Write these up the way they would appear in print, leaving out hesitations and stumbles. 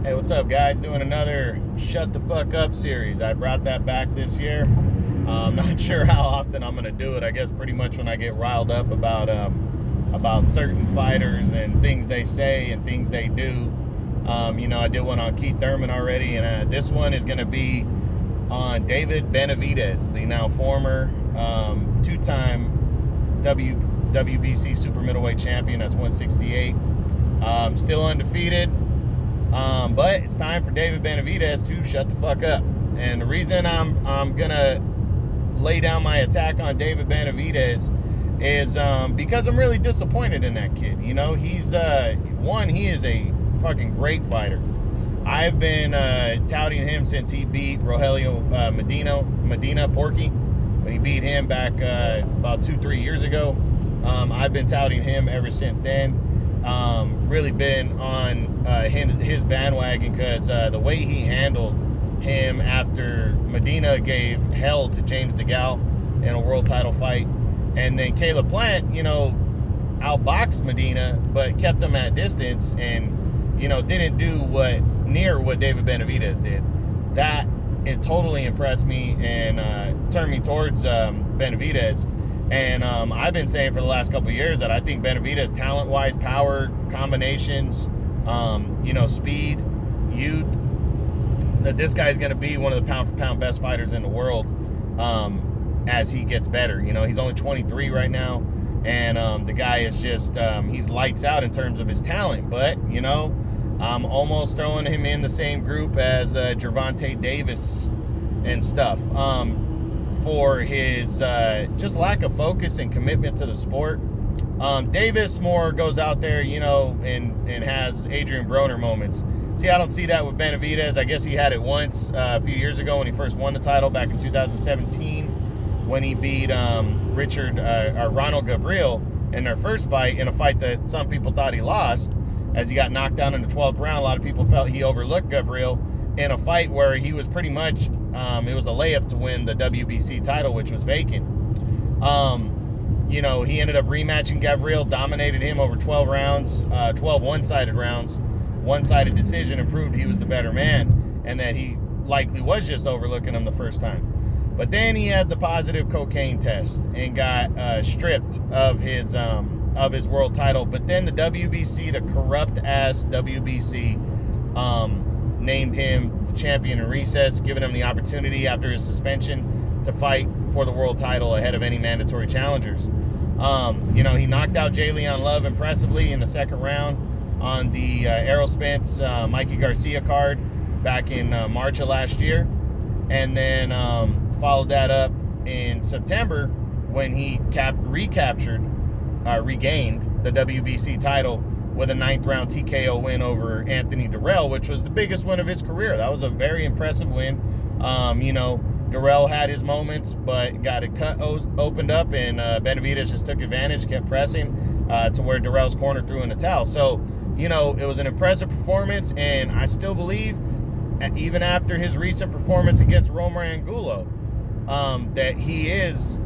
Hey, what's up, guys? Doing another Shut the Fuck Up series. I brought that back this year. I'm not sure how often I'm going to do it. I guess pretty much when I get riled up about certain fighters and things they say and things they do. I did one on Keith Thurman already, and this one is going to be on David Benavidez, the now former two-time WBC super middleweight champion. That's 168. Still undefeated. But it's time for David Benavidez to shut the fuck up. And the reason I'm gonna lay down my attack on David Benavidez is because I'm really disappointed in that kid. You know, he is a fucking great fighter. I've been touting him since he beat Rogelio Medina Porky, when he beat him back about 2-3 years ago. I've been touting him ever since then. Really been on his bandwagon because the way he handled him after Medina gave hell to James DeGale in a world title fight, and then Caleb Plant, outboxed Medina but kept him at distance and didn't do near what David Benavidez did. That it totally impressed me and turned me towards Benavidez. And I've been saying for the last couple of years that I think Benavidez, talent-wise, power, combinations, speed, youth, that this guy's going to be one of the pound-for-pound best fighters in the world as he gets better. He's only 23 right now, and the guy is just, he's lights out in terms of his talent. But, I'm almost throwing him in the same group as Gervonta Davis and stuff. For his just lack of focus and commitment to the sport. Davis more goes out there, and has Adrian Broner moments. See, I don't see that with Benavidez. I guess he had it once a few years ago when he first won the title back in 2017 when he beat Ronald Gavril in their first fight, in a fight that some people thought he lost, as he got knocked down in the 12th round. A lot of people felt he overlooked Gavril in a fight where he was pretty much, it was a layup to win the WBC title, which was vacant. He ended up rematching Gavril, dominated him over 12 rounds, 12 one-sided rounds, one-sided decision, and proved he was the better man, and that he likely was just overlooking him the first time. But then he had the positive cocaine test and got stripped of his world title. But then the WBC, the corrupt-ass WBC, named him the champion in recess, giving him the opportunity after his suspension to fight for the world title ahead of any mandatory challengers. He knocked out Jalen Love impressively in the second round on the Errol Spence Mikey Garcia card back in March of last year, and then followed that up in September when he regained the WBC title with a 9th round TKO win over Anthony Durrell, which was the biggest win of his career. That was a very impressive win. Durrell had his moments, but got it opened up, and Benavidez just took advantage, kept pressing to where Durrell's corner threw in the towel. So, it was an impressive performance, and I still believe, even after his recent performance against Romer Angulo, that he is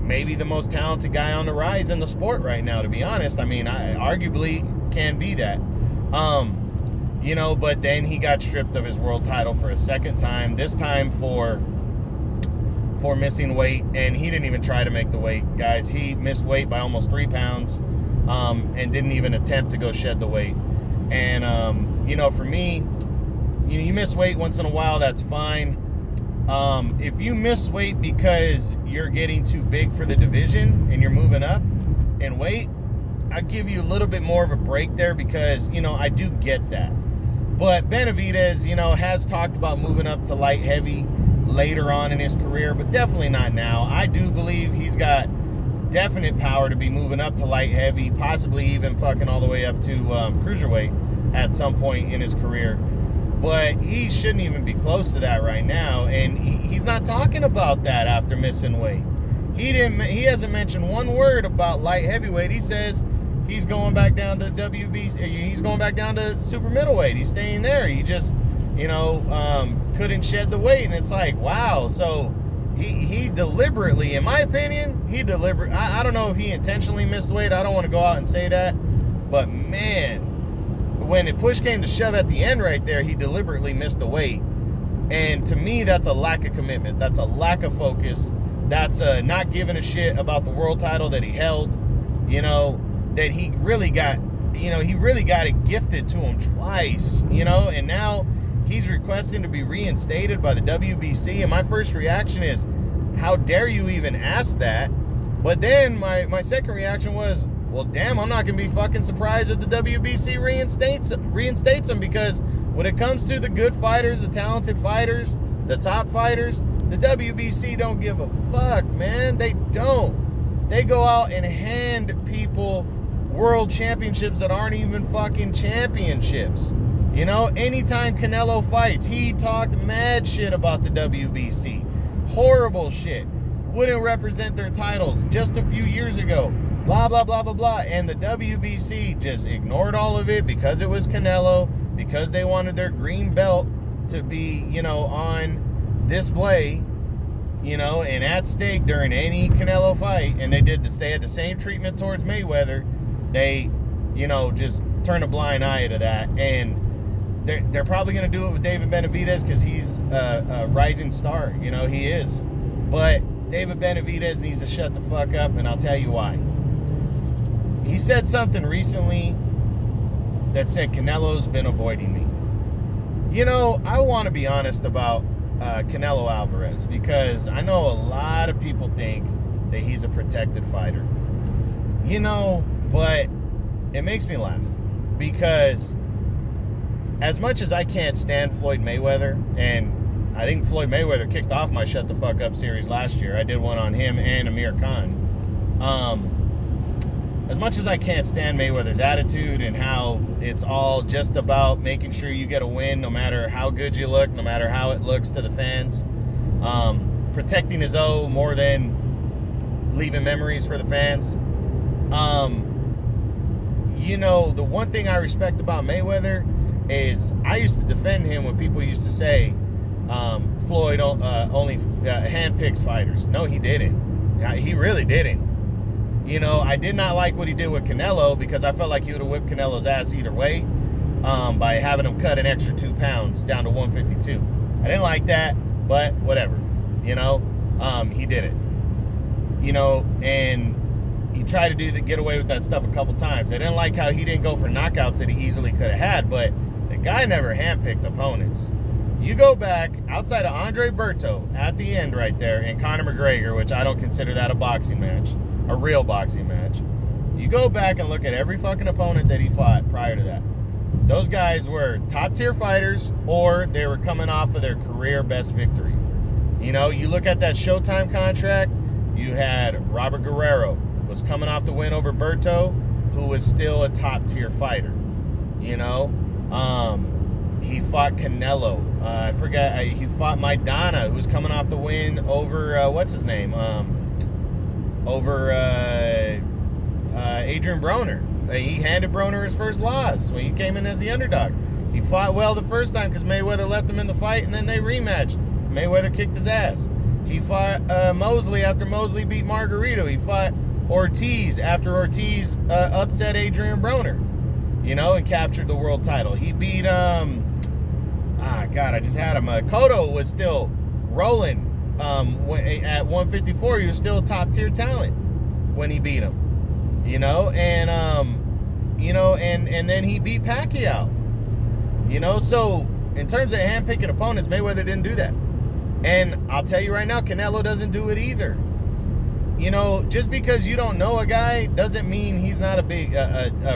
maybe the most talented guy on the rise in the sport right now, to be honest. I mean, I arguably can be that. But then he got stripped of his world title for a second time, this time for missing weight, and he didn't even try to make the weight, guys. He missed weight by almost 3 pounds, and didn't even attempt to go shed the weight. And, for me, you miss weight once in a while, that's fine. If you miss weight because you're getting too big for the division and you're moving up in weight, I give you a little bit more of a break there, because, I do get that. But Benavidez, has talked about moving up to light heavy later on in his career, but definitely not now. I do believe he's got definite power to be moving up to light heavy, possibly even fucking all the way up to cruiserweight at some point in his career. But he shouldn't even be close to that right now, and he's not talking about that after missing weight. He hasn't mentioned one word about light heavyweight. He says he's going back down to WBC. He's going back down to super middleweight. He's staying there. He just, couldn't shed the weight, and it's like, wow. So he deliberately, in my opinion, I don't know if he intentionally missed weight. I don't want to go out and say that, but man, when it push came to shove at the end right there, he deliberately missed the weight. And to me, that's a lack of commitment. That's a lack of focus. That's not giving a shit about the world title that he held. That he really got, he really got it gifted to him twice, and now he's requesting to be reinstated by the WBC. And my first reaction is, how dare you even ask that? But then my second reaction was, well, damn, I'm not going to be fucking surprised if the WBC reinstates him, because when it comes to the good fighters, the talented fighters, the top fighters, the WBC don't give a fuck, man. They don't. They go out and hand people world championships that aren't even fucking championships. Anytime Canelo fights, he talked mad shit about the WBC. Horrible shit. Wouldn't represent their titles just a few years ago. Blah, blah, blah, blah, blah. And the WBC just ignored all of it because it was Canelo, because they wanted their green belt to be, on display, and at stake during any Canelo fight. And they had the same treatment towards Mayweather. They, just turned a blind eye to that. And they're probably going to do it with David Benavidez because he's a rising star. He is. But David Benavidez needs to shut the fuck up, and I'll tell you why. He said something recently that said Canelo's been avoiding me. I want to be honest about Canelo Alvarez, because I know a lot of people think that he's a protected fighter. But it makes me laugh, because as much as I can't stand Floyd Mayweather, and I think Floyd Mayweather kicked off my Shut the Fuck Up series last year. I did one on him and Amir Khan. As much as I can't stand Mayweather's attitude and how it's all just about making sure you get a win no matter how good you look, no matter how it looks to the fans, protecting his O more than leaving memories for the fans. The one thing I respect about Mayweather is I used to defend him when people used to say Floyd only handpicks fighters. No, he didn't. He really didn't. I did not like what he did with Canelo, because I felt like he would have whipped Canelo's ass either way, by having him cut an extra 2 pounds down to 152. I didn't like that, but whatever. He did it. And he tried to get away with that stuff a couple times. I didn't like how he didn't go for knockouts that he easily could have had, but the guy never handpicked opponents. You go back outside of Andre Berto at the end right there, and Conor McGregor, which I don't consider that a boxing match, a real boxing match. You go back and look at every fucking opponent that he fought prior to that. Those guys were top tier fighters, or they were coming off of their career best victory. You look at that Showtime contract, you had Robert Guerrero was coming off the win over Berto, who was still a top tier fighter. He fought Canelo. I forgot. He fought Maidana, who was coming off the win over what's his name? Over Adrian Broner. He handed Broner his first loss when he came in as the underdog. He fought well the first time because Mayweather left him in the fight, and then they rematched. Mayweather kicked his ass. He fought Mosley after Mosley beat Margarito. He fought Ortiz after Ortiz upset Adrian Broner, and captured the world title. He beat I just had him. Cotto was still rolling. At 154, he was still a top tier talent when he beat him, and then he beat Pacquiao, so in terms of handpicking opponents, Mayweather didn't do that. And I'll tell you right now, Canelo doesn't do it either. Just because you don't know a guy doesn't mean he's not a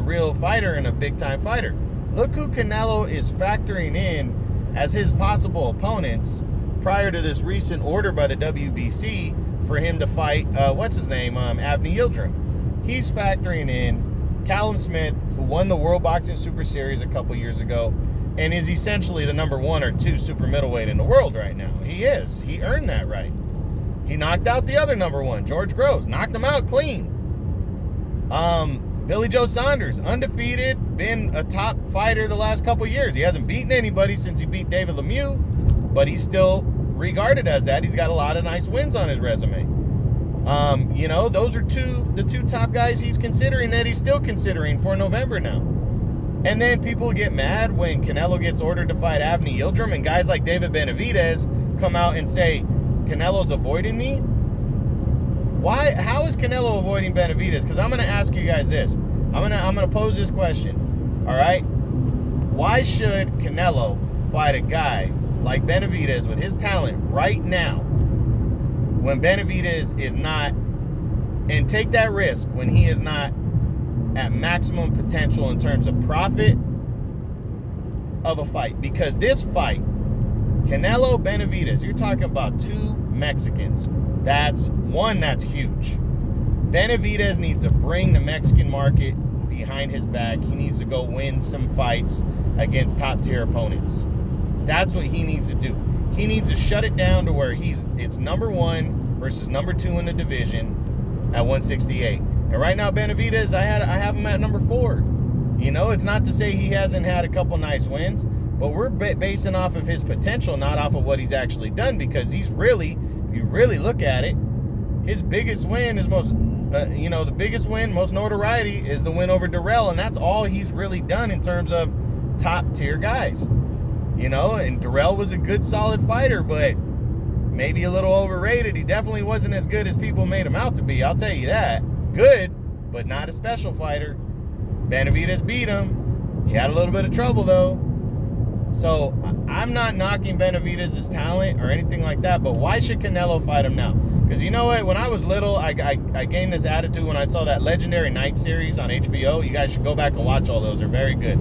real fighter and a big time fighter. Look who Canelo is factoring in as his possible opponents prior to this recent order by the WBC for him to fight, Avni Yildirim. He's factoring in Callum Smith, who won the World Boxing Super Series a couple years ago and is essentially the number 1 or 2 super middleweight in the world right now. He is. He earned that right. He knocked out the other number 1, George Groves. Knocked him out clean. Billy Joe Saunders, undefeated, been a top fighter the last couple years. He hasn't beaten anybody since he beat David Lemieux, but he's still regarded as that. He's got a lot of nice wins on his resume. Those are the two top guys he's considering, that he's still considering for November now. And then people get mad when Canelo gets ordered to fight Avni Yildirim and guys like David Benavidez come out and say, Canelo's avoiding me. Why? How is Canelo avoiding Benavidez? Because I'm going to ask you guys this. I'm gonna pose this question. All right? Why should Canelo fight a guy like Benavidez with his talent right now when Benavidez is not, and take that risk when he is not at maximum potential in terms of profit of a fight? Because this fight, Canelo Benavidez, you're talking about two Mexicans. That's huge. Benavidez needs to bring the Mexican market behind his back. He needs to go win some fights against top-tier opponents. That's what he needs to do. He needs to shut it down to where it's number 1 versus number 2 in the division at 168. And right now, Benavidez, I have him at number 4. You know, it's not to say he hasn't had a couple nice wins, but we're basing off of his potential, not off of what he's actually done, because he's really, if you really look at it, his biggest win is the biggest win, most notoriety is the win over Durrell, and that's all he's really done in terms of top-tier guys. You know, and Durrell was a good, solid fighter, but maybe a little overrated. He definitely wasn't as good as people made him out to be, I'll tell you that. Good, but not a special fighter. Benavidez beat him. He had a little bit of trouble, though. So, I'm not knocking Benavidez's talent or anything like that, but why should Canelo fight him now? Because you know what? When I was little, I gained this attitude when I saw that Legendary Night series on HBO. You guys should go back and watch all those. They're very good.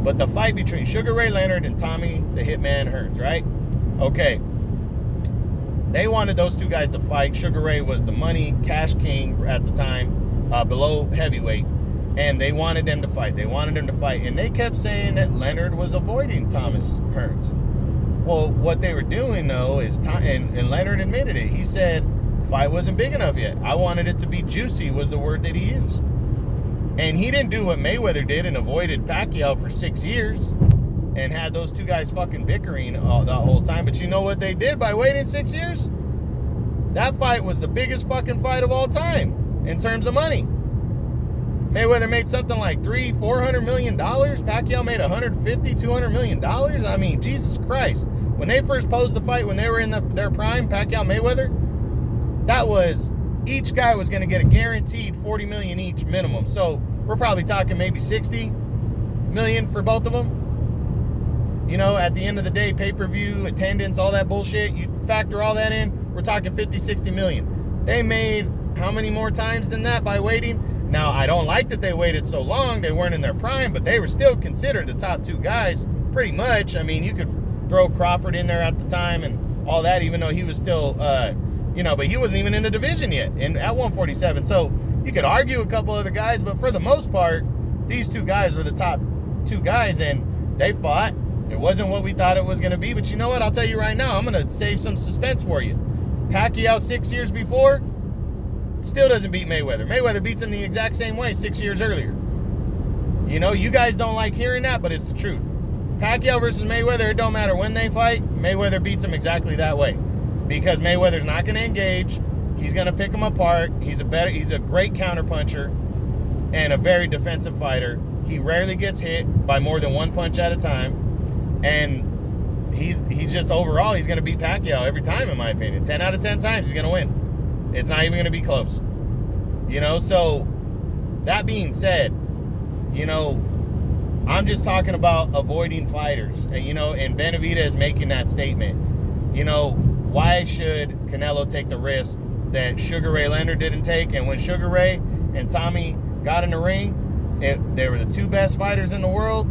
But the fight between Sugar Ray Leonard and Tommy the Hitman Hearns, right? Okay. They wanted those two guys to fight. Sugar Ray was the money, cash king at the time, below heavyweight. And they wanted them to fight. And they kept saying that Leonard was avoiding Thomas Hearns. Well, what they were doing, though, is, and Leonard admitted it. He said, the fight wasn't big enough yet. I wanted it to be juicy, was the word that he used. And he didn't do what Mayweather did and avoided Pacquiao for 6 years and had those two guys fucking bickering the whole time. But you know what they did by waiting 6 years? That fight was the biggest fucking fight of all time in terms of money. Mayweather made something like $400 million. Pacquiao made $200 million. I mean, Jesus Christ. When they first posed the fight, when they were in their prime, Pacquiao Mayweather, that was, each guy was going to get a guaranteed $40 million each minimum. So we're probably talking maybe $60 million for both of them. You know, at the end of the day, pay-per-view, attendance, all that bullshit, you factor all that in, we're talking $50-60 million. They made how many more times than that by waiting? Now, I don't like that they waited so long. They weren't in their prime, but they were still considered the top two guys pretty much. I mean, you could throw Crawford in there at the time and all that, even though he was still, but he wasn't even in the division yet at 147. So you could argue a couple other guys, but for the most part, these two guys were the top two guys, and they fought. It wasn't what we thought it was going to be, but you know what? I'll tell you right now, I'm going to save some suspense for you. Pacquiao 6 years before still doesn't beat Mayweather. Mayweather beats him the exact same way 6 years earlier. You know, you guys don't like hearing that, but it's the truth. Pacquiao versus Mayweather, it don't matter when they fight, Mayweather beats him exactly that way. Because Mayweather's not going to engage. He's going to pick him apart. He's a great counterpuncher and a very defensive fighter. He rarely gets hit by more than one punch at a time. And he's just overall, he's going to beat Pacquiao every time, in my opinion. 10 out of 10 times, he's going to win. It's not even going to be close. You know, so that being said, you know, I'm just talking about avoiding fighters. And, you know, and Benavidez making that statement. You know, why should Canelo take the risk that Sugar Ray Leonard didn't take? And when Sugar Ray and Tommy got in the ring, they were the two best fighters in the world.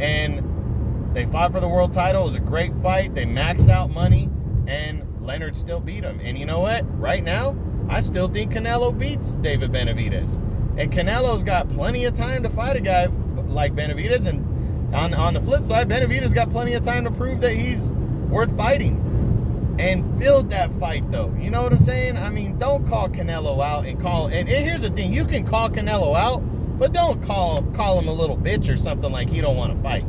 And they fought for the world title. It was a great fight. They maxed out money. And Leonard still beat him. And you know what? Right now, I still think Canelo beats David Benavidez. And Canelo's got plenty of time to fight a guy like Benavidez. And on the flip side, Benavidez got plenty of time to prove that he's worth fighting. And build that fight, though. You know what I'm saying? I mean, don't call Canelo out and here's the thing. You can call Canelo out, but don't call him a little bitch or something like he don't want to fight.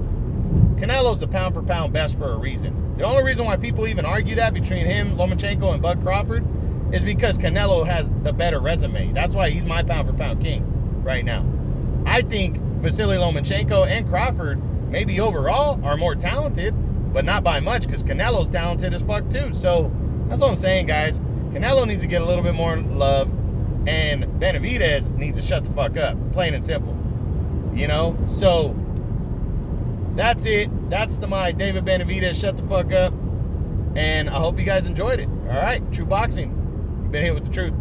Canelo's the pound-for-pound best for a reason. The only reason why people even argue that between him, Lomachenko, and Bud Crawford is because Canelo has the better resume. That's why he's my pound-for-pound king right now. I think Vasily Lomachenko and Crawford, maybe overall, are more talented, but not by much, because Canelo's talented as fuck too. So that's what I'm saying, guys. Canelo needs to get a little bit more love, and Benavidez needs to shut the fuck up, plain and simple. You know? So that's it. That's my David Benavidez shut the fuck up. And I hope you guys enjoyed it. All right, True Boxing. You've been here with the truth.